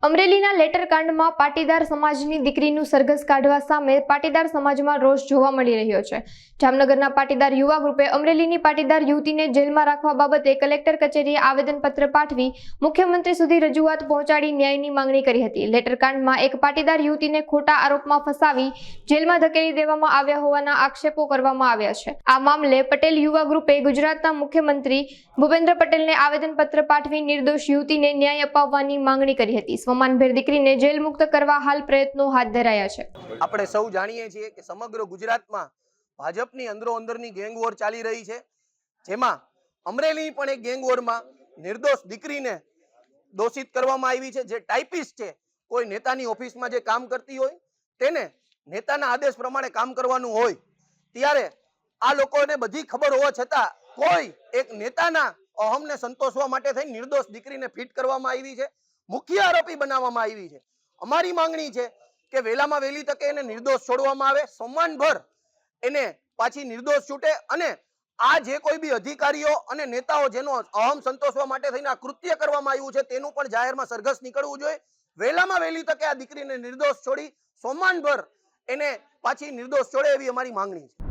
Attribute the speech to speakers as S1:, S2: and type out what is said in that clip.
S1: અમરેલીના લેટરકાંડમાં પાટીદાર સમાજની દીકરીનું સરઘસ કાઢવા સામે પાટીદાર સમાજમાં રોષ જોવા મળી રહ્યો છે। જામનગરના પાટીદાર યુવા ગ્રુપે અમરેલીની પાટીદાર યુવતીને જેલમાં રાખવા બાબતે કલેક્ટર કચેરીએ આવેદનપત્ર પાઠવી મુખ્યમંત્રી સુધી રજૂઆત પહોંચાડી ન્યાયની માંગણી કરી હતી। લેટરકાંડમાં એક પાટીદાર યુવતીને ખોટા આરોપમાં ફસાવી જેલમાં ધકેલી દેવામાં આવ્યા હોવાના આક્ષેપો કરવામાં આવ્યા છે। આ મામલે પટેલ યુવા ગ્રુપે ગુજરાતના મુખ્યમંત્રી ભૂપેન્દ્ર પટેલને આવેદનપત્ર પાઠવી નિર્દોષ યુવતીને ન્યાય અપાવવાની માંગણી કરી હતી। સમાનભેર દીકરીને જેલ મુક્ત કરવા હાલ પ્રયત્નો હાથ ધરાયા છે।
S2: આપણે સૌ જાણીએ છીએ કે સમગ્ર ગુજરાતમાં ભાજપની અંદરોઅંદરની ગેંગ વોર ચાલી રહી છે, જેમાં અમરેલી પણ એક ગેંગ વોરમાં નિર્દોષ દીકરીને દોષિત કરવામાં આવી છે। જે ટાઈપિસ્ટ છે, કોઈ નેતાની ઓફિસમાં જે કામ કરતી હોય તેને નેતાના આદેશ પ્રમાણે કામ કરવાનું હોય, ત્યારે આ લોકોને બધી ખબર હોવા છતાં કોઈ એક નેતાના અહમને સંતોષવા માટે થઈ નિર્દોષ દીકરીને ફિટ કરવામાં આવી છે, મુખ્ય આરોપી બનાવવામાં આવી છે। અમારી માંગણી છે કે વહેલામાં વહેલી તકે એને નિર્દોષ છોડવામાં આવે, સન્માનભર એને પાછી નિર્દોષ છૂટે અને આ જે કોઈ બી અધિકારીઓ અને નેતાઓ જેનો અહમ સંતોષવા માટે થઈને આ કૃત્ય કરવામાં આવ્યું છે તેનું પણ જાહેરમાં સરઘસ નીકળવું જોઈએ। વહેલામાં વહેલી તકે આ દીકરીને નિર્દોષ છોડી સન્માનભર એને પાછી નિર્દોષ છોડે એવી અમારી માંગણી છે।